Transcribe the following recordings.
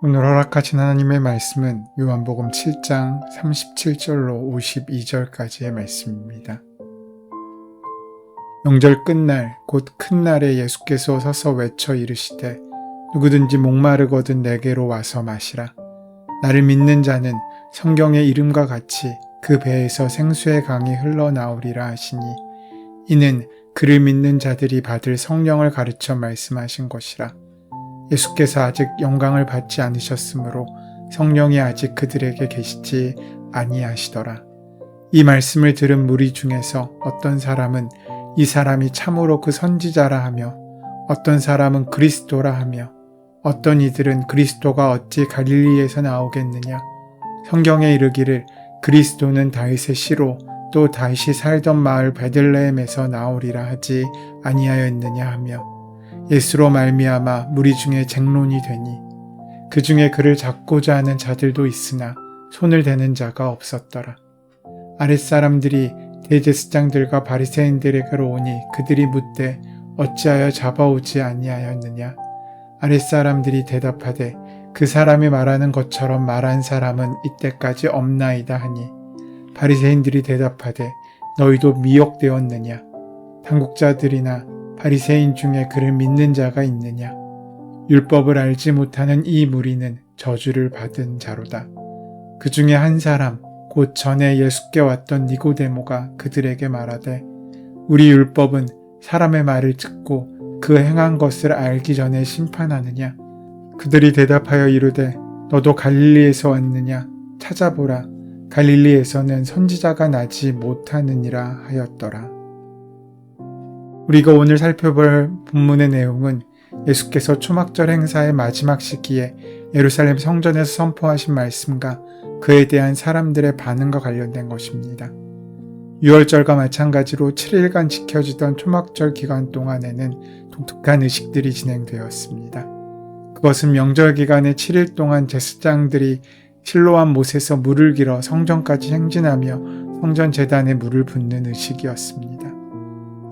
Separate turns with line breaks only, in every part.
오늘 허락하신 하나님의 말씀은 요한복음 7장 37절로 52절까지의 말씀입니다. 명절 끝날 곧 큰 날에 예수께서 서서 외쳐 이르시되 누구든지 목마르거든 내게로 와서 마시라. 나를 믿는 자는 성경의 이름과 같이 그 배에서 생수의 강이 흘러나오리라 하시니 이는 그를 믿는 자들이 받을 성령을 가르쳐 말씀하신 것이라. 예수께서 아직 영광을 받지 않으셨으므로 성령이 아직 그들에게 계시지 아니하시더라. 이 말씀을 들은 무리 중에서 어떤 사람은 이 사람이 참으로 그 선지자라 하며 어떤 사람은 그리스도라 하며 어떤 이들은 그리스도가 어찌 갈릴리에서 나오겠느냐. 성경에 이르기를 그리스도는 다윗의 씨로 또 다윗이 살던 마을 베들레헴에서 나오리라 하지 아니하였느냐 하며 예수로 말미암아 무리 중에 쟁론이 되니 그 중에 그를 잡고자 하는 자들도 있으나 손을 대는 자가 없었더라. 아랫사람들이 대제사장들과 바리새인들에게로 오니 그들이 묻되 어찌하여 잡아오지 아니하였느냐. 아랫사람들이 대답하되 그 사람이 말하는 것처럼 말한 사람은 이때까지 없나이다 하니 바리새인들이 대답하되 너희도 미혹되었느냐. 당국자들이나 바리새인 중에 그를 믿는 자가 있느냐. 율법을 알지 못하는 이 무리는 저주를 받은 자로다. 그 중에 한 사람 곧 전에 예수께 왔던 니고데모가 그들에게 말하되 우리 율법은 사람의 말을 듣고 그 행한 것을 알기 전에 심판하느냐. 그들이 대답하여 이르되 너도 갈릴리에서 왔느냐. 찾아보라. 갈릴리에서는 선지자가 나지 못하느니라 하였더라. 우리가 오늘 살펴볼 본문의 내용은 예수께서 초막절 행사의 마지막 시기에 예루살렘 성전에서 선포하신 말씀과 그에 대한 사람들의 반응과 관련된 것입니다. 유월절과 마찬가지로 7일간 지켜지던 초막절 기간 동안에는 독특한 의식들이 진행되었습니다. 그것은 명절 기간의 7일 동안 제사장들이 실로암 못에서 물을 길어 성전까지 행진하며 성전 제단에 물을 붓는 의식이었습니다.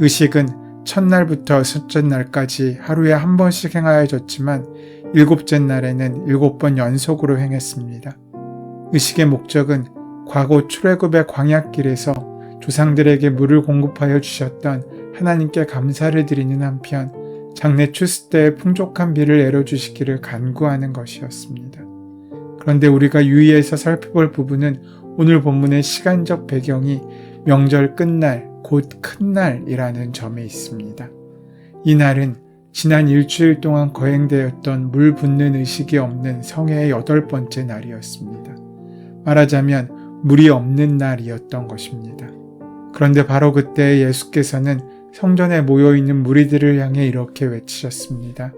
의식은 첫날부터 셋째 날까지 하루에 한 번씩 행하여졌지만 일곱째 날에는 7번 연속으로 행했습니다. 의식의 목적은 과거 출애굽의 광야길에서 조상들에게 물을 공급하여 주셨던 하나님께 감사를 드리는 한편 장래 추수 때의 풍족한 비를 내려주시기를 간구하는 것이었습니다. 그런데 우리가 유의해서 살펴볼 부분은 오늘 본문의 시간적 배경이 명절 끝날 곧 큰 날이라는 점에 있습니다. 이 날은 지난 일주일 동안 거행되었던 물 붓는 의식이 없는 성회의 8번째 날이었습니다. 말하자면 물이 없는 날이었던 것입니다. 그런데 바로 그때 예수께서는 성전에 모여있는 무리들을 향해 이렇게 외치셨습니다.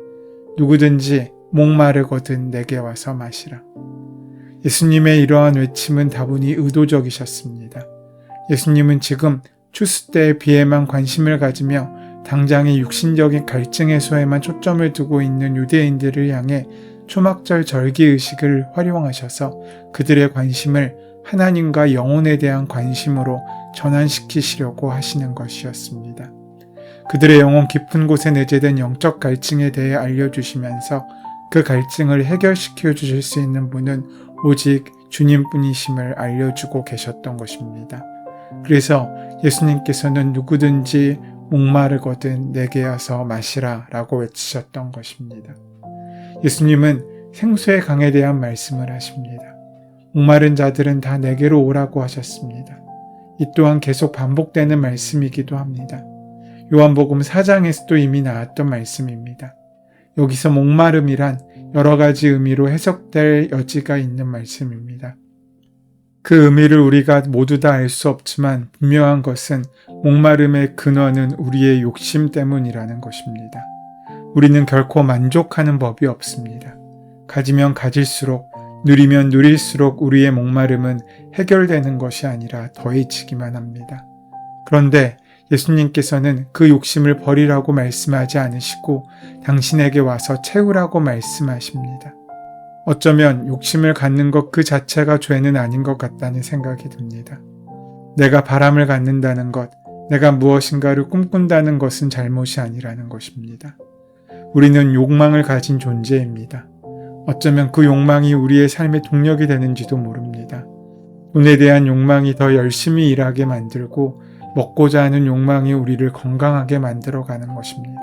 누구든지 목마르거든 내게 와서 마시라. 예수님의 이러한 외침은 다분히 의도적이셨습니다. 예수님은 지금 추수 때의 비에만 관심을 가지며 당장의 육신적인 갈증 해소에만 초점을 두고 있는 유대인들을 향해 초막절 절기 의식을 활용하셔서 그들의 관심을 하나님과 영혼에 대한 관심으로 전환시키시려고 하시는 것이었습니다. 그들의 영혼 깊은 곳에 내재된 영적 갈증에 대해 알려주시면서 그 갈증을 해결시켜 주실 수 있는 분은 오직 주님뿐이심을 알려주고 계셨던 것입니다. 그래서 예수님께서는 누구든지 목마르거든 내게 와서 마시라 라고 외치셨던 것입니다. 예수님은 생수의 강에 대한 말씀을 하십니다. 목마른 자들은 다 내게로 오라고 하셨습니다. 이 또한 계속 반복되는 말씀이기도 합니다. 요한복음 4장에서도 이미 나왔던 말씀입니다. 여기서 목마름이란 여러 가지 의미로 해석될 여지가 있는 말씀입니다. 그 의미를 우리가 모두 다 알 수 없지만 분명한 것은 목마름의 근원은 우리의 욕심 때문이라는 것입니다. 우리는 결코 만족하는 법이 없습니다. 가지면 가질수록, 누리면 누릴수록 우리의 목마름은 해결되는 것이 아니라 더해지기만 합니다. 그런데 예수님께서는 그 욕심을 버리라고 말씀하지 않으시고 당신에게 와서 채우라고 말씀하십니다. 어쩌면 욕심을 갖는 것 그 자체가 죄는 아닌 것 같다는 생각이 듭니다. 내가 바람을 갖는다는 것, 내가 무엇인가를 꿈꾼다는 것은 잘못이 아니라는 것입니다. 우리는 욕망을 가진 존재입니다. 어쩌면 그 욕망이 우리의 삶의 동력이 되는지도 모릅니다. 돈에 대한 욕망이 더 열심히 일하게 만들고 먹고자 하는 욕망이 우리를 건강하게 만들어가는 것입니다.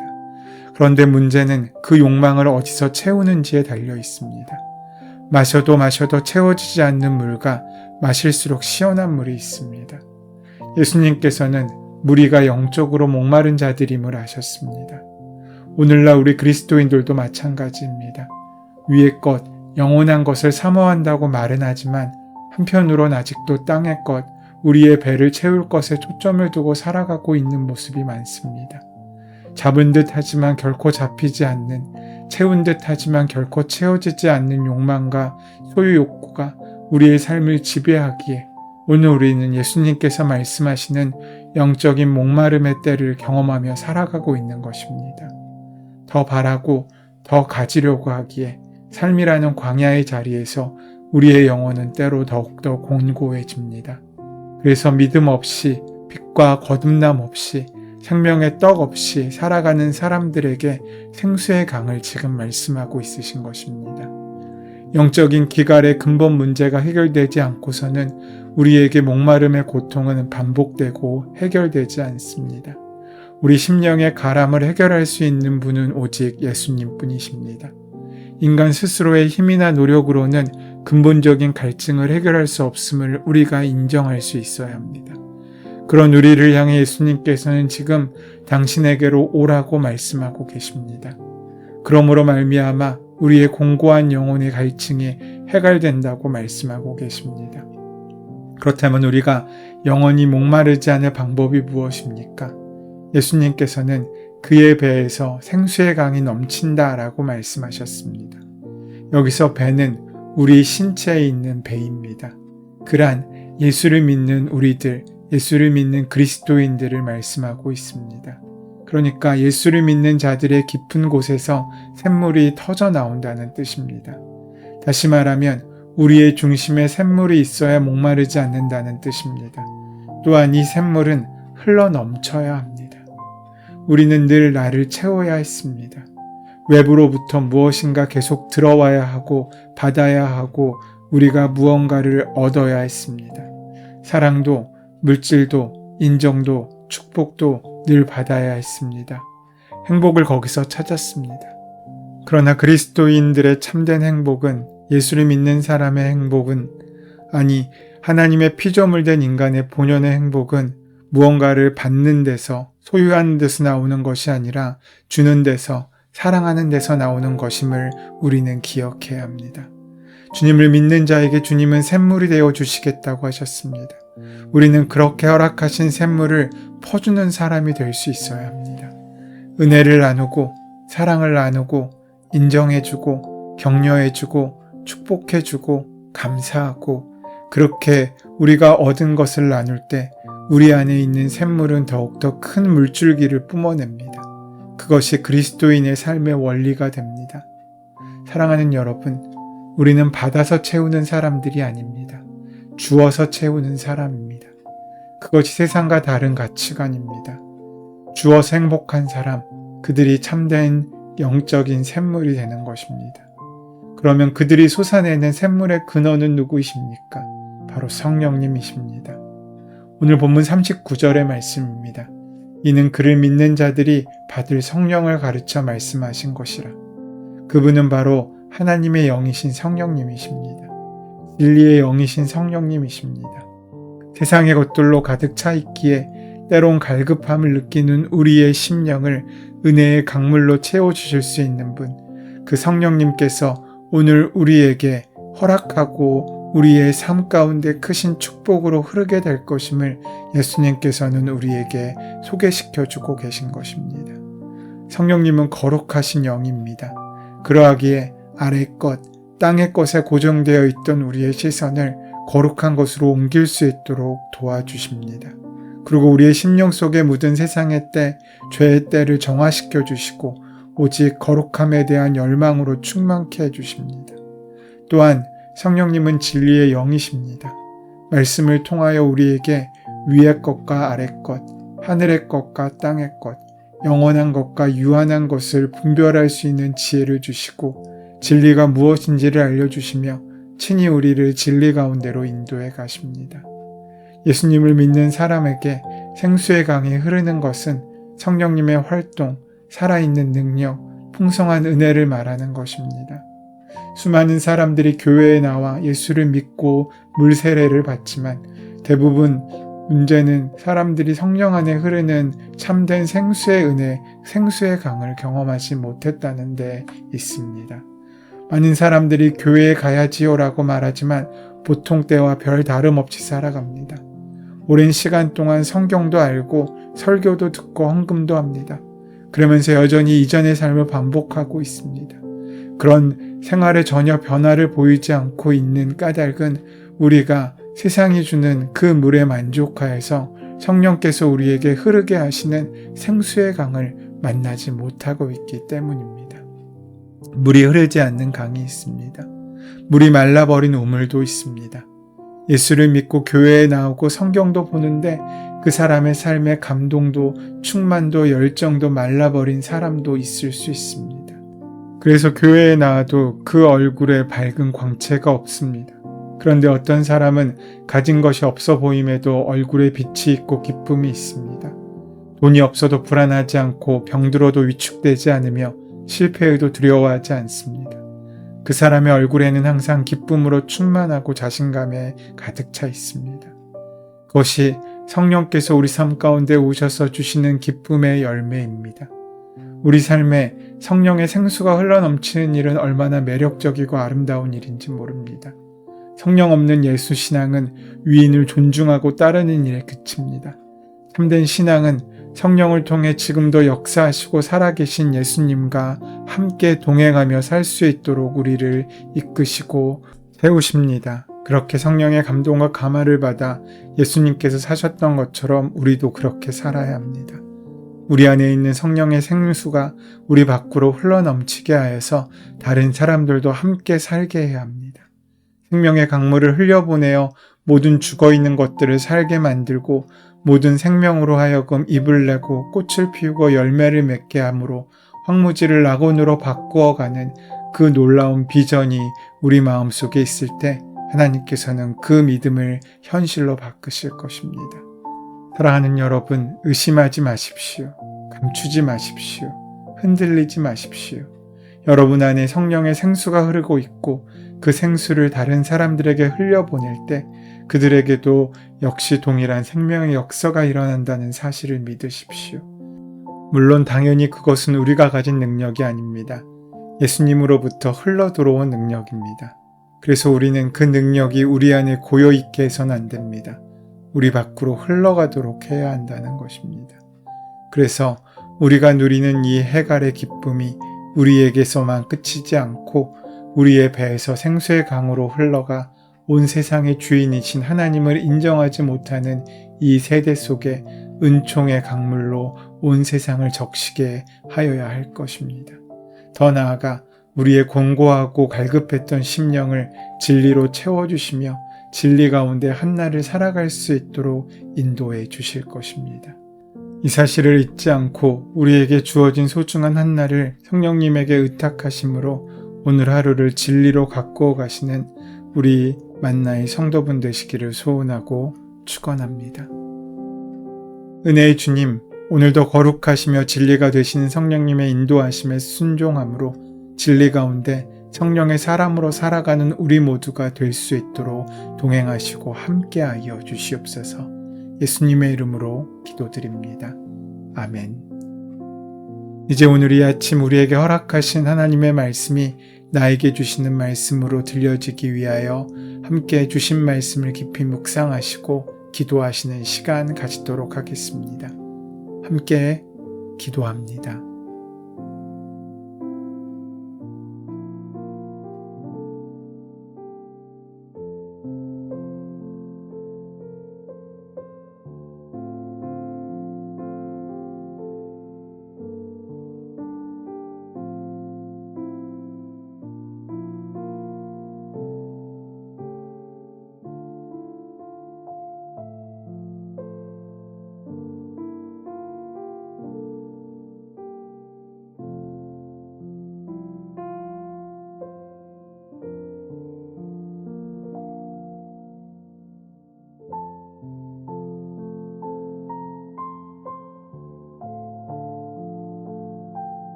그런데 문제는 그 욕망을 어디서 채우는지에 달려 있습니다. 마셔도 채워지지 않는 물과 마실수록 시원한 물이 있습니다. 예수님께서는 무리가 영적으로 목마른 자들임을 아셨습니다. 오늘날 우리 그리스도인들도 마찬가지입니다. 위의 것, 영원한 것을 사모한다고 말은 하지만 한편으론 아직도 땅의 것, 우리의 배를 채울 것에 초점을 두고 살아가고 있는 모습이 많습니다. 잡은 듯 하지만 결코 잡히지 않는, 채운 듯 하지만 결코 채워지지 않는 욕망과 소유 욕구가 우리의 삶을 지배하기에 오늘 우리는 예수님께서 말씀하시는 영적인 목마름의 때를 경험하며 살아가고 있는 것입니다. 더 바라고 더 가지려고 하기에 삶이라는 광야의 자리에서 우리의 영혼은 때로 더욱더 곤고해집니다. 그래서 믿음 없이, 빛과 거듭남 없이, 생명의 떡 없이 살아가는 사람들에게 생수의 강을 지금 말씀하고 있으신 것입니다. 영적인 기갈의 근본 문제가 해결되지 않고서는 우리에게 목마름의 고통은 반복되고 해결되지 않습니다. 우리 심령의 가람을 해결할 수 있는 분은 오직 예수님 뿐이십니다. 인간 스스로의 힘이나 노력으로는 근본적인 갈증을 해결할 수 없음을 우리가 인정할 수 있어야 합니다. 그런 우리를 향해 예수님께서는 지금 당신에게로 오라고 말씀하고 계십니다. 그러므로 말미암아 우리의 공고한 영혼의 갈증이 해결된다고 말씀하고 계십니다. 그렇다면 우리가 영원히 목마르지 않을 방법이 무엇입니까? 예수님께서는 그의 배에서 생수의 강이 넘친다라고 말씀하셨습니다. 여기서 배는 우리 신체에 있는 배입니다. 그란 예수를 믿는 우리들, 예수를 믿는 그리스도인들을 말씀하고 있습니다. 그러니까 예수를 믿는 자들의 깊은 곳에서 샘물이 터져 나온다는 뜻입니다. 다시 말하면 우리의 중심에 샘물이 있어야 목마르지 않는다는 뜻입니다. 또한 이 샘물은 흘러 넘쳐야 합니다. 우리는 늘 나를 채워야 했습니다. 외부로부터 무엇인가 계속 들어와야 하고 받아야 하고 우리가 무언가를 얻어야 했습니다. 사랑도, 물질도, 인정도, 축복도 늘 받아야 했습니다. 행복을 거기서 찾았습니다. 그러나 그리스도인들의 참된 행복은, 예수를 믿는 사람의 행복은, 아니 하나님의 피조물 된 인간의 본연의 행복은 무언가를 받는 데서, 소유하는 데서 나오는 것이 아니라 주는 데서, 사랑하는 데서 나오는 것임을 우리는 기억해야 합니다. 주님을 믿는 자에게 주님은 샘물이 되어 주시겠다고 하셨습니다. 우리는 그렇게 허락하신 샘물을 퍼주는 사람이 될 수 있어야 합니다. 은혜를 나누고, 사랑을 나누고, 인정해주고, 격려해주고, 축복해주고, 감사하고, 그렇게 우리가 얻은 것을 나눌 때 우리 안에 있는 샘물은 더욱더 큰 물줄기를 뿜어냅니다. 그것이 그리스도인의 삶의 원리가 됩니다. 사랑하는 여러분, 우리는 받아서 채우는 사람들이 아닙니다. 주어서 채우는 사람입니다. 그것이 세상과 다른 가치관입니다. 주어서 행복한 사람, 그들이 참된 영적인 샘물이 되는 것입니다. 그러면 그들이 솟아내는 샘물의 근원은 누구이십니까? 바로 성령님이십니다. 오늘 본문 39절의 말씀입니다. 이는 그를 믿는 자들이 받을 성령을 가르쳐 말씀하신 것이라. 그분은 바로 하나님의 영이신 성령님이십니다. 진리의 영이신 성령님이십니다. 세상의 것들로 가득 차 있기에 때론 갈급함을 느끼는 우리의 심령을 은혜의 강물로 채워주실 수 있는 분, 그 성령님께서 오늘 우리에게 허락하고 우리의 삶 가운데 크신 축복으로 흐르게 될 것임을 예수님께서는 우리에게 소개시켜주고 계신 것입니다. 성령님은 거룩하신 영입니다. 그러하기에 아래 것, 땅의 것에 고정되어 있던 우리의 시선을 거룩한 것으로 옮길 수 있도록 도와주십니다. 그리고 우리의 심령 속에 묻은 세상의 때, 죄의 때를 정화시켜 주시고 오직 거룩함에 대한 열망으로 충만케 해주십니다. 또한 성령님은 진리의 영이십니다. 말씀을 통하여 우리에게 위의 것과 아래 것, 하늘의 것과 땅의 것, 영원한 것과 유한한 것을 분별할 수 있는 지혜를 주시고 진리가 무엇인지를 알려주시며 친히 우리를 진리 가운데로 인도해 가십니다. 예수님을 믿는 사람에게 생수의 강이 흐르는 것은 성령님의 활동, 살아있는 능력, 풍성한 은혜를 말하는 것입니다. 수많은 사람들이 교회에 나와 예수를 믿고 물 세례를 받지만 대부분 문제는 사람들이 성령 안에 흐르는 참된 생수의 은혜, 생수의 강을 경험하지 못했다는 데 있습니다. 많은 사람들이 교회에 가야지요라고 말하지만 보통 때와 별 다름없이 살아갑니다. 오랜 시간 동안 성경도 알고 설교도 듣고 헌금도 합니다. 그러면서 여전히 이전의 삶을 반복하고 있습니다. 그런 생활에 전혀 변화를 보이지 않고 있는 까닭은 우리가 세상이 주는 그 물에 만족하여서 성령께서 우리에게 흐르게 하시는 생수의 강을 만나지 못하고 있기 때문입니다. 물이 흐르지 않는 강이 있습니다. 물이 말라버린 우물도 있습니다. 예수를 믿고 교회에 나오고 성경도 보는데 그 사람의 삶에 감동도 충만도 열정도 말라버린 사람도 있을 수 있습니다. 그래서 교회에 나와도 그 얼굴에 밝은 광채가 없습니다. 그런데 어떤 사람은 가진 것이 없어 보임에도 얼굴에 빛이 있고 기쁨이 있습니다. 돈이 없어도 불안하지 않고 병들어도 위축되지 않으며 실패해도 두려워하지 않습니다. 그 사람의 얼굴에는 항상 기쁨으로 충만하고 자신감에 가득 차 있습니다. 그것이 성령께서 우리 삶 가운데 오셔서 주시는 기쁨의 열매입니다. 우리 삶에 성령의 생수가 흘러넘치는 일은 얼마나 매력적이고 아름다운 일인지 모릅니다. 성령 없는 예수 신앙은 위인을 존중하고 따르는 일에 그칩니다. 참된 신앙은 성령을 통해 지금도 역사하시고 살아계신 예수님과 함께 동행하며 살 수 있도록 우리를 이끄시고 세우십니다. 그렇게 성령의 감동과 감화를 받아 예수님께서 사셨던 것처럼 우리도 그렇게 살아야 합니다. 우리 안에 있는 성령의 생수가 우리 밖으로 흘러넘치게 하여서 다른 사람들도 함께 살게 해야 합니다. 생명의 강물을 흘려보내어 모든 죽어있는 것들을 살게 만들고 모든 생명으로 하여금 잎을 내고 꽃을 피우고 열매를 맺게 함으로 황무지를 낙원으로 바꾸어가는 그 놀라운 비전이 우리 마음속에 있을 때 하나님께서는 그 믿음을 현실로 바꾸실 것입니다. 사랑하는 여러분, 의심하지 마십시오. 감추지 마십시오. 흔들리지 마십시오. 여러분 안에 성령의 생수가 흐르고 있고 그 생수를 다른 사람들에게 흘려보낼 때 그들에게도 역시 동일한 생명의 역사가 일어난다는 사실을 믿으십시오. 물론 당연히 그것은 우리가 가진 능력이 아닙니다. 예수님으로부터 흘러 들어온 능력입니다. 그래서 우리는 그 능력이 우리 안에 고여있게 해서는 안 됩니다. 우리 밖으로 흘러가도록 해야 한다는 것입니다. 그래서 우리가 누리는 이 해갈의 기쁨이 우리에게서만 끝이지 않고 우리의 배에서 생수의 강으로 흘러가 온 세상의 주인이신 하나님을 인정하지 못하는 이 세대 속에 은총의 강물로 온 세상을 적시게 하여야 할 것입니다. 더 나아가 우리의 공고하고 갈급했던 심령을 진리로 채워주시며 진리 가운데 한날을 살아갈 수 있도록 인도해 주실 것입니다. 이 사실을 잊지 않고 우리에게 주어진 소중한 한날을 성령님에게 의탁하심으로 오늘 하루를 진리로 가꾸어 가시는 우리 만나의 성도분 되시기를 소원하고 축원합니다. 은혜의 주님, 오늘도 거룩하시며 진리가 되시는 성령님의 인도하심에 순종함으로 진리 가운데 성령의 사람으로 살아가는 우리 모두가 될 수 있도록 동행하시고 함께하여 주시옵소서. 예수님의 이름으로 기도드립니다. 아멘. 이제 오늘 이 아침 우리에게 허락하신 하나님의 말씀이 나에게 주시는 말씀으로 들려지기 위하여 함께 주신 말씀을 깊이 묵상하시고 기도하시는 시간 가지도록 하겠습니다. 함께 기도합니다.